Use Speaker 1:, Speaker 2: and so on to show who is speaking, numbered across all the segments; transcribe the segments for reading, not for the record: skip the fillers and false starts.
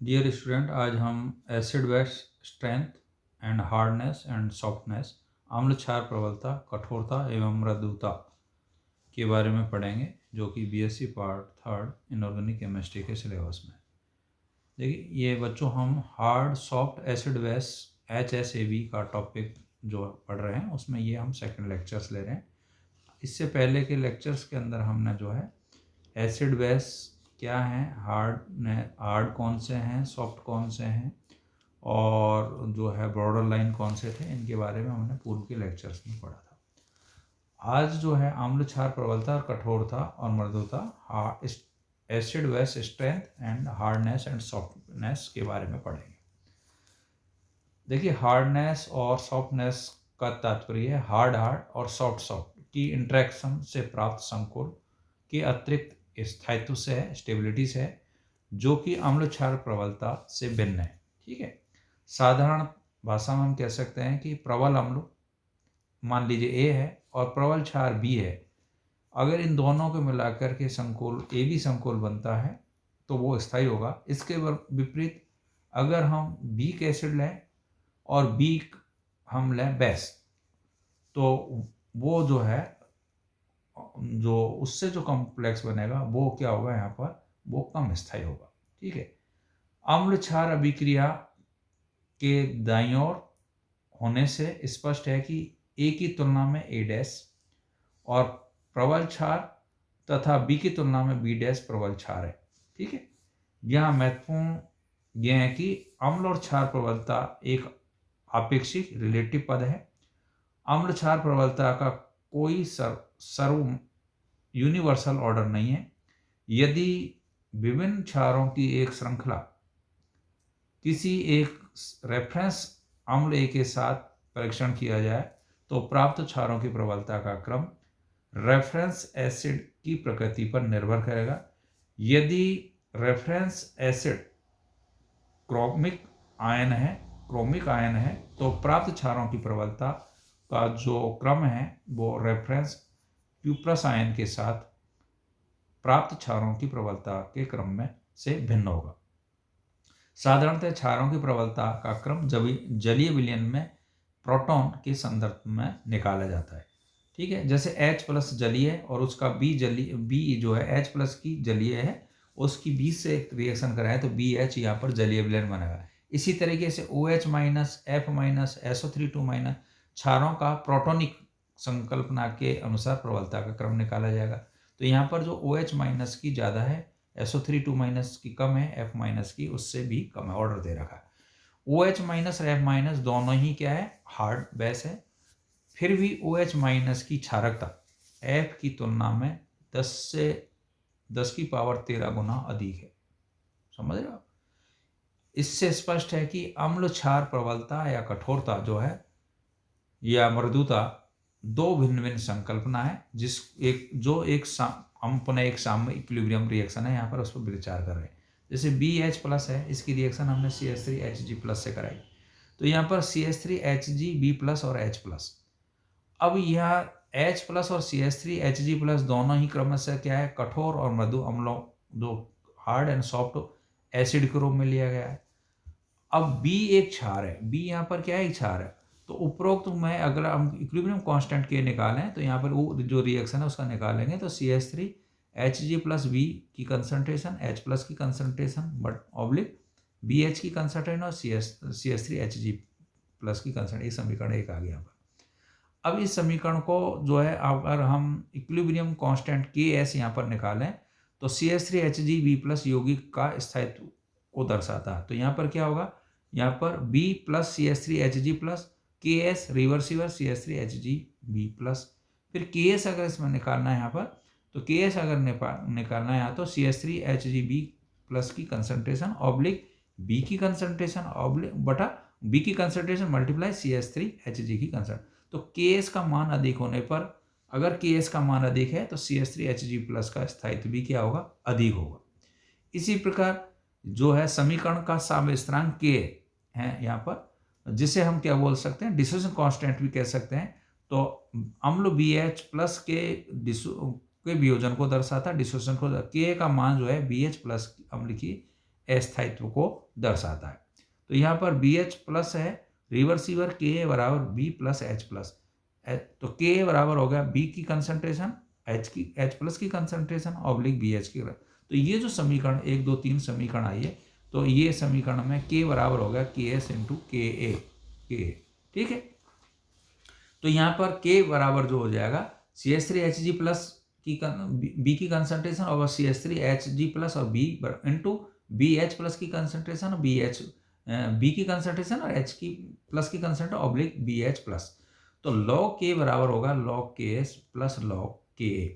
Speaker 1: Dear student, आज हम acid base strength and hardness and softness, अम्ल क्षार प्रबलता, कठोरता एवं मृदुता के बारे में पढ़ेंगे, जो कि BSc part third inorganic chemistry के सिलेबस में। देखिए ये बच्चों, हम hard soft acid base HSAB का टॉपिक जो पढ़ रहे हैं, उसमें ये हम सेकंड लेक्चर्स ले रहे हैं। इससे पहले के लेक्चर्स के अंदर हमने जो है एसिड बेस क्या है, हार्ड कौन से हैं, सॉफ्ट कौन से हैं, और जो है बॉर्डर लाइन कौन से थे, इनके बारे में हमने पूर्व के लेक्चर्स में पढ़ा था। आज जो है अम्ल क्षार प्रबलता और कठोरता और मृदुता, acid base strength and hardness and softness के बारे में पढ़ेंगे। देखिए, हार्डनेस और सॉफ्टनेस का तात्पर्य है हार्ड और सॉफ्ट की इंटरेक्शन से प्राप्त संकुल के अतिरिक्त स्थायित्व से है, स्टेबिलिटी से है, जो कि अम्ल क्षार प्रबलता से भिन्न है। ठीक है, साधारण भाषा में हम कह सकते हैं कि प्रबल अम्ल मान लीजिए ए है और प्रबल क्षार बी है। अगर इन दोनों को मिलाकर के संकुल ए बी संकुल बनता है तो वो स्थायी होगा। इसके विपरीत अगर हम बीक एसिड लें और बीक हम लें बेस, तो वो जो है, जो उससे जो कॉम्प्लेक्स बनेगा वो क्या होगा, यहाँ पर वो कम स्थायी होगा। ठीक है, अम्ल क्षार अभिक्रिया के दाईं ओर होने से स्पष्ट है कि ए की तुलना में ए डैश और प्रबल क्षार तथा बी की तुलना में बी डैश प्रबल क्षार है। ठीक है, यहाँ महत्वपूर्ण यह है कि अम्ल और क्षार प्रबलता एक आपेक्षिक रिलेटिव पद है। अम्ल क्षार प्रबलता का कोई सर्व यूनिवर्सल ऑर्डर नहीं है। यदि विभिन्न क्षारों की एक श्रृंखला किसी एक रेफरेंस अम्ल ए के साथ परीक्षण किया जाए तो प्राप्त क्षारों की प्रबलता का क्रम रेफरेंस एसिड की प्रकृति पर निर्भर करेगा। यदि रेफरेंस एसिड क्रोमिक आयन है तो प्राप्त क्षारों की प्रबलता का जो क्रम है वो रेफरेंस क्यूप्रस आयन के साथ प्राप्त क्षारों की प्रबलता के क्रम में से भिन्न होगा। साधारणतः क्षारों की प्रबलता का क्रम जलीय विलयन में प्रोटॉन के संदर्भ में निकाला जाता है। ठीक है, जैसे H प्लस जलीय है और उसका बी जो है H प्लस की जलीय है, उसकी बी से रिएक्शन कराएं तो BH यहाँ पर जलीय विलयन बनेगा। इसी तरीके से OH minus F minus SO3 minus क्षारों का प्रोटोनिक संकल्पना के अनुसार प्रबलता का क्रम निकाला जाएगा। तो यहाँ पर जो OH माइनस की ज़्यादा है, SO3 माइनस की कम है, F माइनस की उससे भी कम है, ऑर्डर दे रखा है। OH माइनस और F माइनस दोनों ही क्या है, हार्ड बेस है। फिर भी OH माइनस की क्षारकता F की तुलना में 10 की पावर 13 गुना अधिक है। समझ रहे हो? इससे स्पष्ट है कि अम्ल क्षार प्रबलता या कठोरता जो है या मृदुता दो भिन्न भिन्न संकल्पना है, हम पुनः एक साम्य इक्विलिब्रियम रिएक्शन है, यहाँ पर उस पर विचार कर रहे हैं। जैसे BH प्लस है, इसकी रिएक्शन हमने CH3HG प्लस से कराई, तो यहाँ पर CH3HG B प्लस और H प्लस। अब यह H प्लस और CH3HG प्लस दोनों ही क्रमशः क्या है, कठोर और मृदु अम्लों, जो हार्ड एंड सॉफ्ट एसिड के रूप में लिया गया है। अब B एक क्षार है, B यहाँ पर क्या है, एक क्षार है। तो उपरोक्त में अगर हम इक्विलिब्रियम कांस्टेंट के निकालें तो यहाँ पर वो जो रिएक्शन है उसका निकालेंगे तो CH3HG प्लस B की कंसंट्रेशन, H प्लस की कंसंट्रेशन बट ऑब्लिक BH की कंसंट्रेशन और CH3HG प्लस की कंसंट्रेशन, ये समीकरण एक आ गया यहाँ पर। अब इस समीकरण को जो है अगर हम इक्विलिब्रियम कांस्टेंट Ks यहाँ पर निकालें तो CH3HG B प्लस यौगिक का स्थायित्व को दर्शाता है। तो यहाँ पर क्या होगा, यहाँ पर B plus CH3HG plus Ks reversible CH3HG B plus, फिर Ks अगर इसमें निकालना है यहाँ पर, तो Ks अगर निकालना है यहाँ तो CH3HG B प्लस की कंसंट्रेशन ऑब्लिक B की कंसंट्रेशन ऑब्लिक बटा B की कंसंट्रेशन मल्टीप्लाई CH3HG की कंसंट्रेशन। तो Ks का मान अधिक होने पर, अगर Ks का मान अधिक है तो CH3HG प्लस का स्थायित्व भी क्या होगा, अधिक होगा। इसी प्रकार जो है समीकरण का साम्य स्थिरांक K है यहाँ पर, जिसे हम क्या बोल सकते हैं, डिसोसिएशन कांस्टेंट भी कह सकते हैं। तो अम्ल BH प्लस के वियोजन को दर्शाता है, डिसोसिएशन को। K का मान जो है BH प्लस अम्ल की अस्थायित्व को दर्शाता है। तो यहाँ पर BH प्लस है, रिवर्सिबल Ka बराबर B प्लस H प्लस, तो Ka बराबर हो गया B की कंसंट्रेशन H प्लस की कंसंट्रेशन ऑब्लिक BH की। तो ये जो समीकरण 1 2 3 समीकरण आई है, तो ये समीकरण में K बराबर हो गया KS इंटू Ka, ठीक है। तो यहाँ पर K बराबर जो हो जाएगा CH3Hg प्लस की B की कंसंट्रेशन और CH3Hg प्लस और B इंटू BH प्लस की कंसंट्रेशन और B की कंसंट्रेशन और H की प्लस की कंसंट्रेशन ऑब्लिक BH प्लस। तो log K बराबर होगा log KS plus log Ka।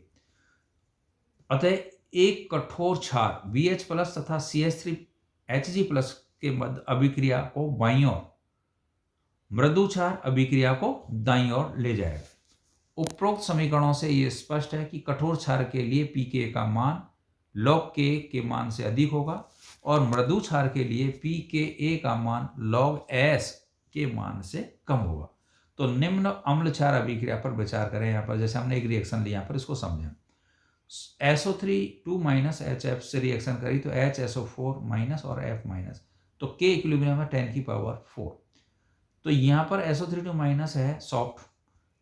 Speaker 1: अतः एक कठोर क्षार BH प्लस तथा CH3Hg प्लस के मध्य अभिक्रिया को बाईं ओर, मृदु क्षार अभिक्रिया को दाईं ओर ले जाएगा। उपरोक्त समीकरणों से यह स्पष्ट है कि कठोर क्षार के लिए pK का मान log K के मान से अधिक होगा और मृदु क्षार के लिए pKa का मान log S के मान से कम होगा। तो निम्न अम्ल क्षार अभिक्रिया पर विचार करें। यहाँ पर जैसे हमने एक रिएक्शन ली, यहाँ पर इसको समझें। SO3 2 HF से रिएक्शन करी तो HSO4 माइनस और F माइनस, तो K इक्विलिब्रियम है 10 की पावर 4। तो यहाँ पर SO3 2 है सॉफ्ट,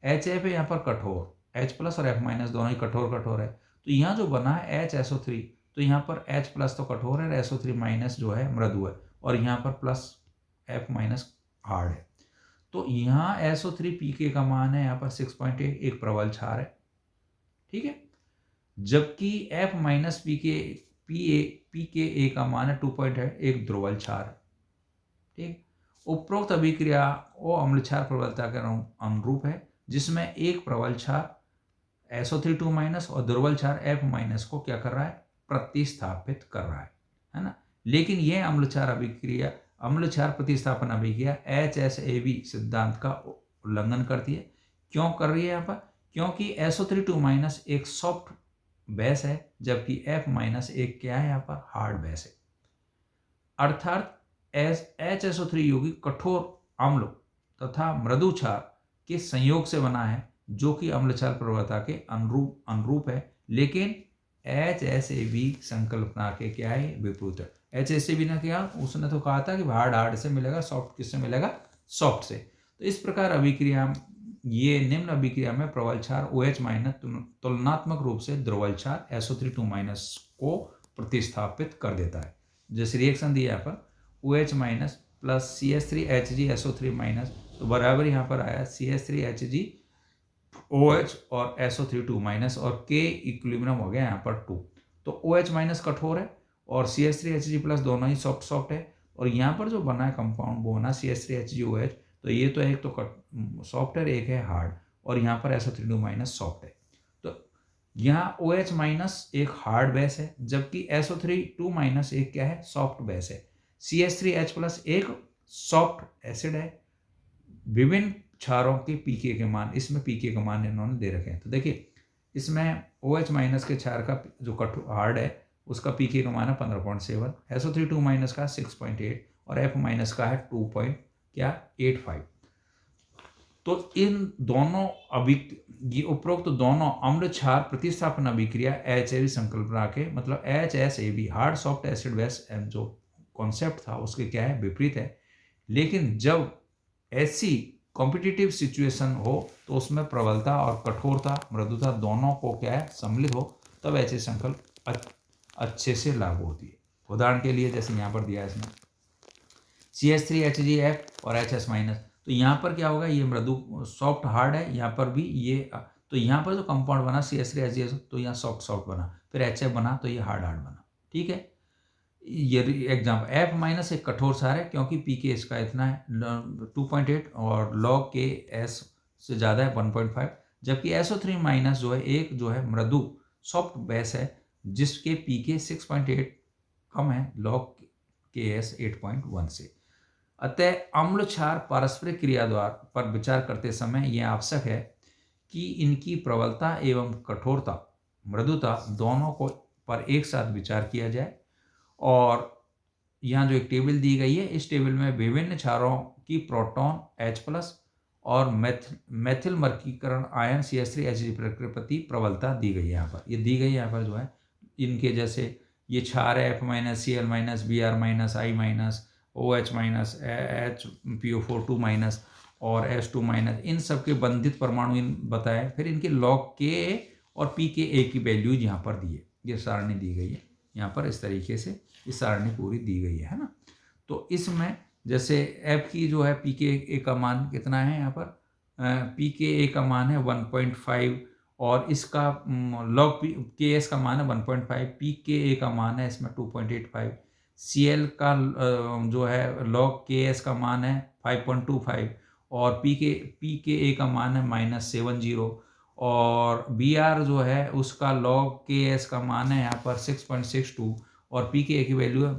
Speaker 1: HF है यहाँ पर कठोर, H प्लस और F माइनस दोनों ही कठोर है। तो यहाँ जो बना है HSO3, तो यहाँ पर H प्लस तो कठोर है, SO3 माइनस जो है मृदु है, और यहाँ पर प्लस F माइनस हार्ड है। तो यहाँ SO3 pK का मान है यहाँ पर 6.8, एक प्रबल क्षार है, ठीक है। जबकि F माइनस pKa का मान है 2.8, एक ध्रुवल क्षार है, ठीक। उपरोक्त अभिक्रिया वो अम्ल क्षार प्रबलता के अनुरूप है, जिसमें एक प्रबल क्षार SO3 2 और दुर्बल क्षार F माइनस को क्या कर रहा है, प्रतिस्थापित कर रहा है ना। लेकिन यह अम्ल क्षार प्रतिस्थापन अभिक्रिया HSAB सिद्धांत का उल्लंघन करती है। क्यों कर रही है यहाँ पर? क्योंकि SO3 2 एक सॉफ्ट बेस है, जबकि F माइनस एक क्या है यहाँ पर, हार्ड बेस है। अर्थात HSO3 यौगिक कठोर अम्ल तथा मृदु क्षार के संयोग से बना है, जो कि अम्ल क्षार प्रवणता के अनुरूप है, लेकिन HSAB संकल्पना के क्या है, विपरीत है। HSAB ने क्या, उसने तो कहा था कि हार्ड से मिलेगा, सॉफ्ट किससे मिलेगा, सॉफ्ट से। तो इस प्रकार अभिक्रिया, ये निम्न अभिक्रिया में प्रबल क्षार OH माइनस तुलनात्मक रूप से द्रवल क्षार SO3 2 को प्रतिस्थापित कर देता है। जैसे रिएक्शन दिया यहाँ पर OH minus plus CH3Hg SO3 minus, तो बराबर यहाँ पर आया CH3Hg OH और SO3 2 और K इक्विलिब्रियम हो गया यहाँ पर 2। तो OH माइनस कठोर है और CH3Hg प्लस दोनों ही सॉफ्ट है, और यहाँ पर जो बना है कंपाउंड वो बना CH3HgOH, तो ये तो एक तो सॉफ्ट है, एक है हार्ड, और यहाँ पर SO3 2 सॉफ्ट है। तो यहाँ OH माइनस एक हार्ड बेस है, जबकि SO3 2 एक क्या है, सॉफ्ट बेस है। CH3H प्लस एक सॉफ्ट एसिड है। विभिन्न क्षारों के pK के मान, इसमें pK का मान इन्होंने दे रखे हैं। तो देखिए इसमें OH माइनस के क्षार का जो हार्ड है उसका pK का मान है 15.7, SO3 2 का 6.8 और F माइनस का है 2.85। तो इन दोनों ये उपरोक्त दोनों अम्ल क्षार प्रतिस्थापन अभिक्रिया HAB संकल्पना के, मतलब HSAB hard soft acid base जो कॉन्सेप्ट था उसके क्या है, विपरीत है। लेकिन जब ऐसी कॉम्पिटिटिव सिचुएशन हो तो उसमें प्रबलता और कठोरता, मृदुता दोनों को क्या है, सम्मिलित हो, तब ऐसे संकल्प अच्छे से लागू होती है। उदाहरण के लिए जैसे यहाँ पर दिया है इसमें CH3HgF और HS माइनस, तो यहाँ पर क्या होगा, ये मृदु सॉफ्ट हार्ड है, यहाँ पर भी ये, तो यहाँ पर जो कंपाउंड बना CH3HgF तो यहाँ सॉफ्ट बना, फिर HF बना तो ये हार्ड बना, ठीक है। ये एग्जाम्पल F माइनस एक कठोर क्षार है, क्योंकि pK इसका इतना है 2.8 और log K S से ज़्यादा है 1.5, जबकि SO3 माइनस जो है एक जो है मृदु सॉफ्ट बेस है, जिसके pK 6.8 कम है log KS 8.1 से। अतः अम्ल क्षार पारस्परिक क्रिया द्वार पर विचार करते समय यह आवश्यक है कि इनकी प्रबलता एवं कठोरता, मृदुता दोनों को पर एक साथ विचार किया जाए। और यहाँ जो एक टेबल दी गई है, इस टेबल में विभिन्न क्षारों की प्रोटॉन H प्लस और मेथिल मर्कीकरण आयन CH3Hg प्रति प्रबलता दी गई है। यहाँ पर ये दी गई, यहाँ पर जो है इनके जैसे ये क्षार है F- Cl- Br- I- OH- HPO4 - और H2-, इन सब के बंधित परमाणु बताए। फिर इनके लॉग के और pKa की वैल्यूज यहाँ पर दी है, ये सारणी दी गई है यहाँ पर। इस तरीके से ये सारणी पूरी दी गई है ना। तो इसमें जैसे F की जो है pKa का मान कितना है यहाँ पर, pKa का मान है 1.5 और इसका log Ks का मान है 1.5, pKa का मान है इसमें 2.85, Cl का जो है log Ks का मान है 5.25 और pKa का मान है -70 और Br जो है उसका log Ks का मान है यहाँ पर 6.62 और pKa की वैल्यू है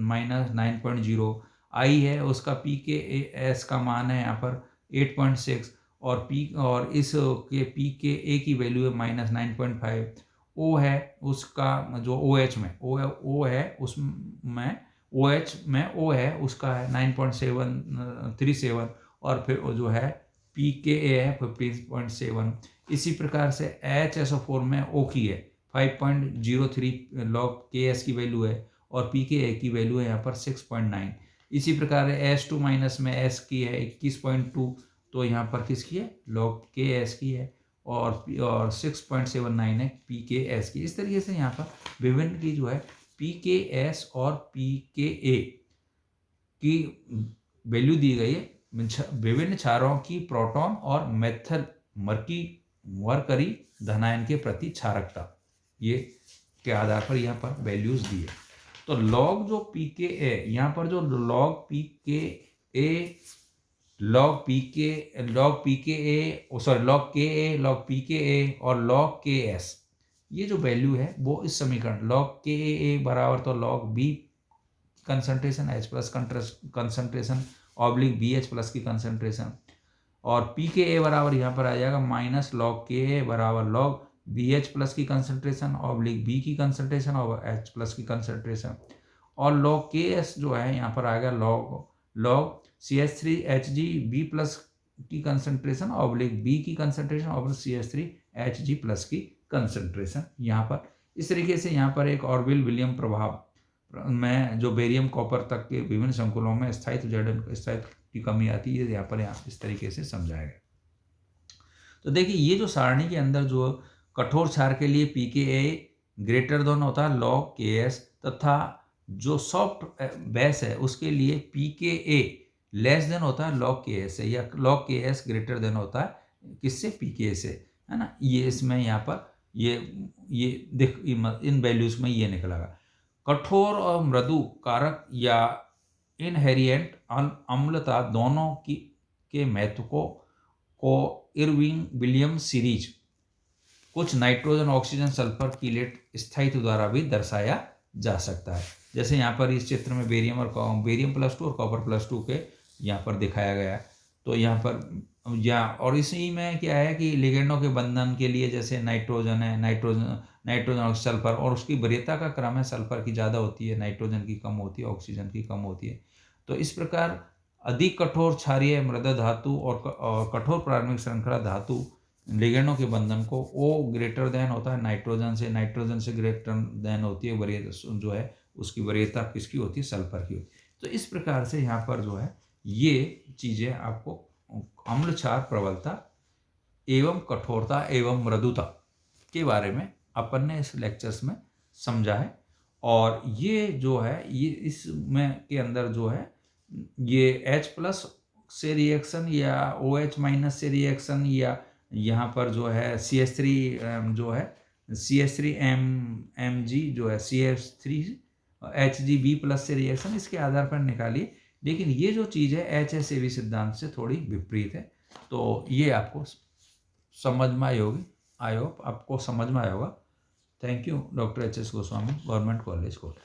Speaker 1: -9.0। I है उसका pKas का मान है यहाँ पर 8.6 और इस के pKa की वैल्यू है -9.5। O है उसका जो OH में O है उसमें OH में O है उसका है 9.737 और फिर जो है pKa है 15.7। इसी प्रकार से HSO4 में O की है 5.03 log Ks की वैल्यू है और pKa की वैल्यू है यहाँ पर 6.9। इसी प्रकार H2- में S की है 21.2, तो यहाँ पर किसकी है, log Ks की है और 6.79 है pKs की। इस तरीके से यहाँ पर विभिन्न की जो है pKs और pKa की वैल्यू दी गई है। विभिन्न क्षारों की प्रोटॉन और मेथल मरकरी धनायन के प्रति क्षारकता ये के आधार पर यहाँ पर वैल्यूज दी है। तो लॉग जो pKa यहाँ पर जो log pKa और log Ks ये जो वैल्यू है वो इस समीकरण log Kaa बराबर तो log B concentration H+ concentration oblique BH+ की कंसंट्रेशन और pKa बराबर यहाँ पर आ जाएगा -log Ka बराबर log BH+ की कंसंट्रेशन ऑब्लिक B की कंसंट्रेशन और H+ की कंसंट्रेशन और log Ks जो है यहाँ पर आ गया log CH3Hg B+ की कंसंट्रेशन ऑब्लिक B की कंसंट्रेशन और CH3Hg+ की कंसंट्रेशन यहाँ पर। इस तरीके से यहाँ पर एक ऑर्बिल विलियम प्रभाव में जो बेरियम कॉपर तक के विभिन्न संकुलों में स्थायित्व जड़न स्थायित्व की कमी आती है, यहाँ पर इस तरीके से समझाया गया। तो देखिए ये जो सारणी के अंदर जो कठोर क्षार के लिए pKa ग्रेटर देन होता है log Ks तथा जो सॉफ्ट बेस है उसके लिए pKa लेस देन होता है log Ks से या log Ks ग्रेटर देन होता है किससे, pKa से, है ना। ये इसमें यहाँ पर ये देख इन वैल्यूज में ये निकलेगा। कठोर और मृदु कारक या इनहेरिएंट अम्लता दोनों के महत्व को इरविंग विलियम्स सीरीज कुछ नाइट्रोजन ऑक्सीजन सल्फर कीलेट स्थायित्व द्वारा भी दर्शाया जा सकता है। जैसे यहाँ पर इस चित्र में बेरियम +2 और कॉपर +2 के यहाँ पर दिखाया गया है। तो यहाँ पर और इसी में क्या है कि लिगेंडों के बंधन के लिए जैसे नाइट्रोजन है, नाइट्रोजन और सल्फर और उसकी वरीयता का क्रम है, सल्फर की ज़्यादा होती है, नाइट्रोजन की कम होती है, ऑक्सीजन की कम होती है। तो इस प्रकार अधिक कठोर क्षारीय मृदा धातु और कठोर प्रारंभिक श्रृंखला धातु लिगेंडों के बंधन को O ग्रेटर देन होता है नाइट्रोजन से ग्रेटर देन होती है वरीयता जो है उसकी वरीयता किसकी होती है, सल्फर की होती है। तो इस प्रकार से यहाँ पर जो है ये चीज़ें आपको अम्ल क्षार प्रबलता एवं कठोरता एवं मृदुता के बारे में अपन ने इस लेक्चर्स में समझा है। और ये जो है ये इसमें के अंदर जो है ये H+ से रिएक्शन या OH- से रिएक्शन या यहाँ पर जो है CH3 जो है CH3Mg जो है CH3HgB+ से रिएक्शन इसके आधार पर निकालिए। लेकिन ये जो चीज़ है HSAB सिद्धांत से थोड़ी विपरीत है। तो ये आपको समझ में आई होगी, आई होप आपको समझ में आया होगा। Thank you. Doctor HS Goswami, government college Kota.